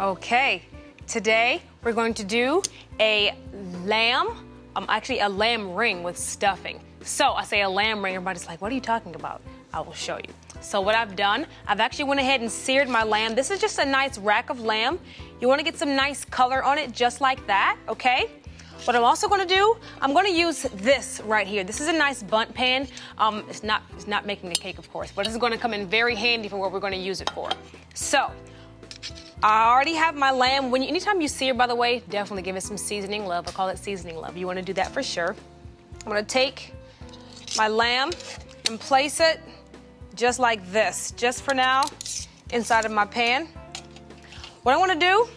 Okay, today we're going to do a lamb, actually a lamb ring with stuffing. So I say a lamb ring, everybody's like, what are you talking about? I will show you. So what I've done, I've actually went ahead and seared my lamb. This is just a nice rack of lamb. You want to get some nice color on it just like that, okay? What I'm also going to do, I'm going to use this right here. This is a nice bundt pan. It's not making a cake, of course, but this is going to come in very handy for what we're going to use it for. So I already have my lamb. Anytime you sear, by the way, definitely give it some seasoning love. I call it seasoning love. You want to do that for sure. I'm going to take my lamb and place it just like this, just for now, inside of my pan. What I want to do,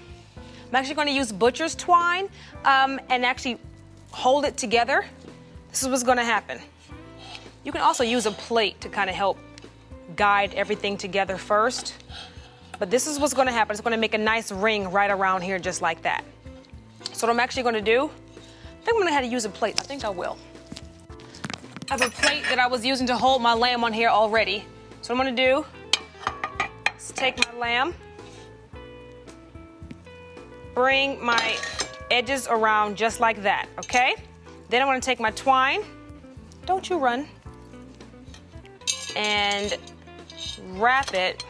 I'm actually going to use butcher's twine and actually hold it together. This is what's going to happen. You can also use a plate to kind of help guide everything together first. But this is what's going to happen. It's going to make a nice ring right around here just like that. So what I'm actually going to do, I think I'm going to have to use a plate. I think I will. I have a plate that I was using to hold my lamb on here already. So what I'm going to do is take my lamb, bring my edges around just like that, okay? Then I'm going to take my twine, don't you run, and wrap it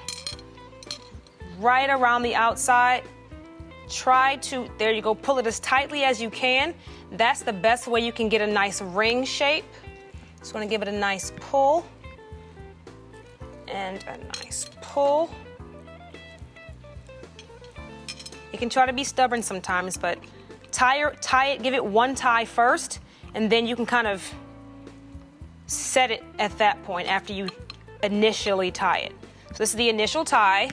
right around the outside. Try to, there you go, pull it as tightly as you can. That's the best way you can get a nice ring shape. Just want to give it a nice pull and a nice pull. You can try to be stubborn sometimes, but tie it, give it one tie first, and then you can kind of set it at that point after you initially tie it. So this is the initial tie.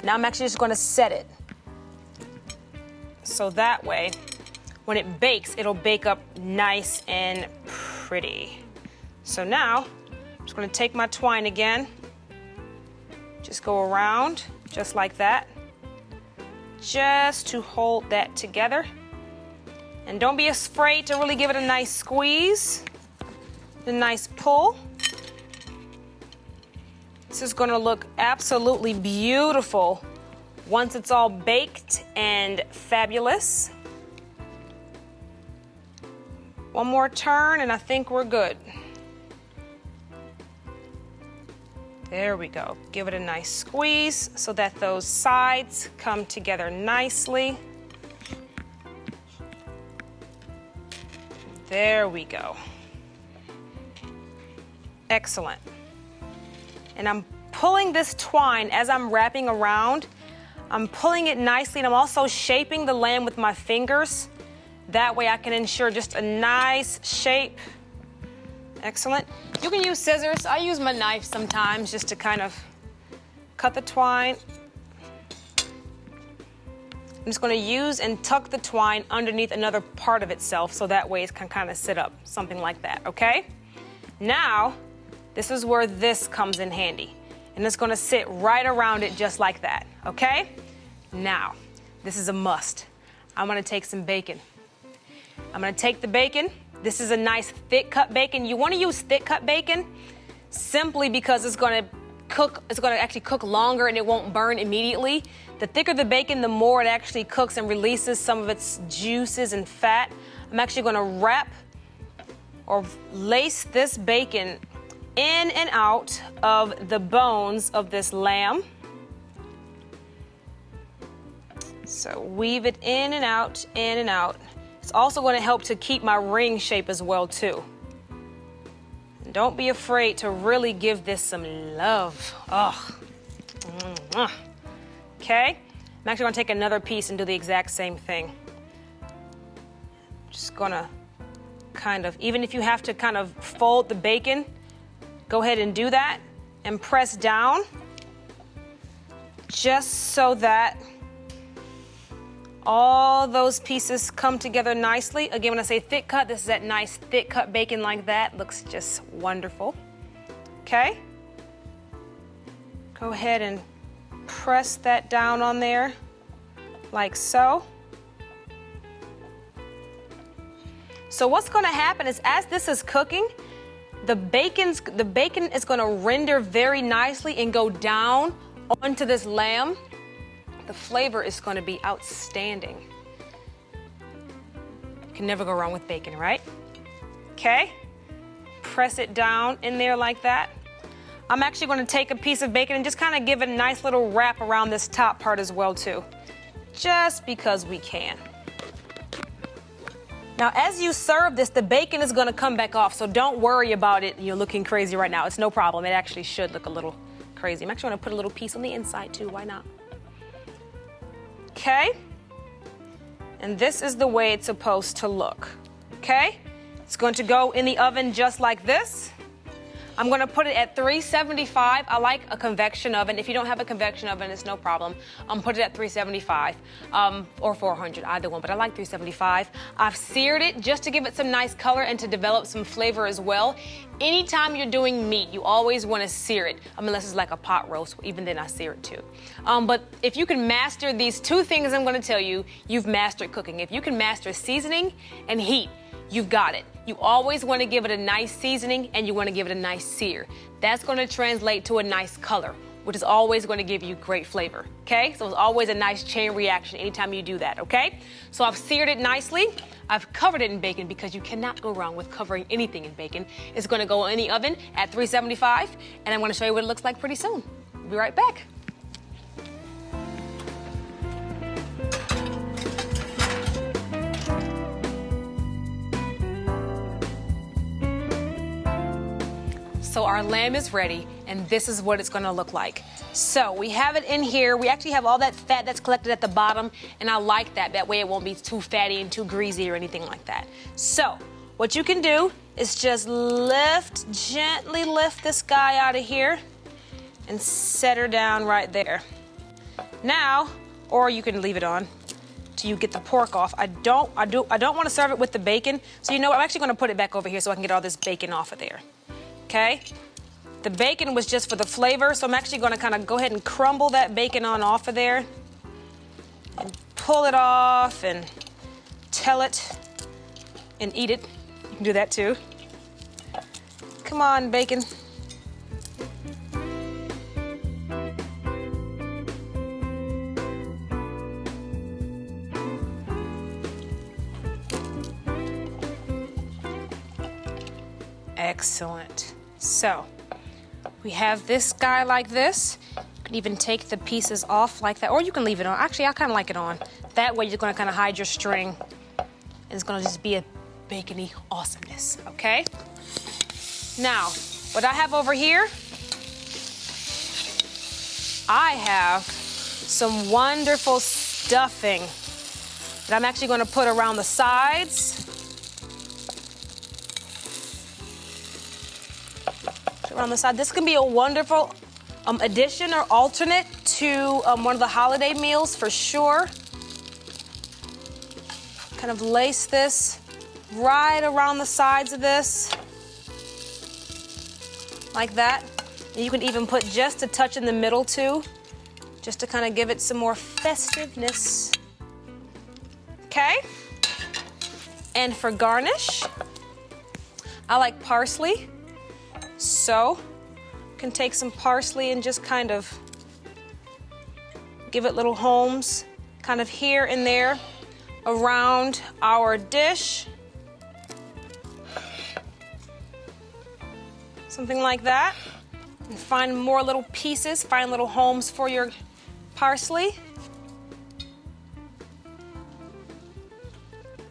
Now I'm actually just going to set it. So that way, when it bakes, it'll bake up nice and pretty. So now, I'm just going to take my twine again. Just go around, just like that. Just to hold that together. And don't be afraid to really give it a nice squeeze, a nice pull. This is going to look absolutely beautiful once it's all baked and fabulous. One more turn and I think we're good. There we go. Give it a nice squeeze so that those sides come together nicely. There we go. Excellent. And I'm pulling this twine as I'm wrapping around. I'm pulling it nicely, and I'm also shaping the lamb with my fingers. That way I can ensure just a nice shape. Excellent. You can use scissors. I use my knife sometimes just to kind of cut the twine. I'm just going to use and tuck the twine underneath another part of itself so that way it can kind of sit up, something like that, okay? Now, this is where this comes in handy. And it's going to sit right around it just like that, okay? Now, this is a must. I'm going to take some bacon. I'm going to take the bacon. This is a nice thick cut bacon. You want to use thick cut bacon simply because it's going to actually cook longer and it won't burn immediately. The thicker the bacon, the more it actually cooks and releases some of its juices and fat. I'm actually going to wrap or lace this bacon in and out of the bones of this lamb. So weave it in and out, in and out. It's also going to help to keep my ring shape as well too. And don't be afraid to really give this some love. Oh. Okay, I'm actually going to take another piece and do the exact same thing. Just going to kind of, even if you have to kind of fold the bacon, go ahead and do that and press down just so that all those pieces come together nicely. Again, when I say thick cut, this is that nice thick cut bacon like that. Looks just wonderful. Okay? Go ahead and press that down on there like so. So what's going to happen is as this is cooking, the bacon is going to render very nicely and go down onto this lamb. the flavor is going to be outstanding. You can never go wrong with bacon, right? Okay, press it down in there like that. I'm actually going to take a piece of bacon and just kind of give it a nice little wrap around this top part as well too, just because we can. Now, as you serve this, the bacon is going to come back off, so don't worry about it. You're looking crazy right now. It's no problem. It actually should look a little crazy. I'm actually going to put a little piece on the inside too. Why not? Okay. And this is the way it's supposed to look. Okay. It's going to go in the oven just like this. I'm going to put it at 375. I like a convection oven. If you don't have a convection oven, it's no problem. Put it at 375 or 400, either one, but I like 375. I've seared it just to give it some nice color and to develop some flavor as well. Anytime you're doing meat, you always want to sear it, unless it's like a pot roast. Even then, I sear it too. But if you can master these two things I'm going to tell you, you've mastered cooking. If you can master seasoning and heat, you've got it. You always want to give it a nice seasoning and you want to give it a nice sear. That's going to translate to a nice color, which is always going to give you great flavor, okay? So it's always a nice chain reaction anytime you do that, okay? So I've seared it nicely. I've covered it in bacon because you cannot go wrong with covering anything in bacon. It's going to go in the oven at 375, and I'm going to show you what it looks like pretty soon. We'll be right back. So our lamb is ready, and this is what it's going to look like. So we have it in here. We actually have all that fat that's collected at the bottom, and I like that. That way it won't be too fatty and too greasy or anything like that. So what you can do is just gently lift this guy out of here and set her down right there. Now, or you can leave it on till you get the pork off. I don't want to serve it with the bacon. So you know what? I'm actually going to put it back over here so I can get all this bacon off of there. Okay, the bacon was just for the flavor, so I'm actually going to kind of go ahead and crumble that bacon on off of there and pull it off and tell it and eat it. You can do that too. Come on, bacon. Excellent. So we have this guy like this. You can even take the pieces off like that, or you can leave it on. Actually, I kind of like it on. That way you're going to kind of hide your string. And it's going to just be a bacony awesomeness, okay? Now, what I have over here, I have some wonderful stuffing that I'm actually going to put around the sides. Around the side. This can be a wonderful addition or alternate to one of the holiday meals for sure. Kind of lace this right around the sides of this, like that. And you can even put just a touch in the middle too, just to kind of give it some more festiveness. Okay? And for garnish, I like parsley. So, you can take some parsley and just kind of give it little homes, kind of here and there around our dish. Something like that. And find more little pieces, find little homes for your parsley.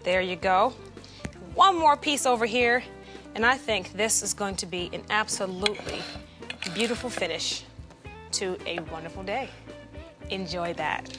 There you go. One more piece over here. And I think this is going to be an absolutely beautiful finish to a wonderful day. Enjoy that.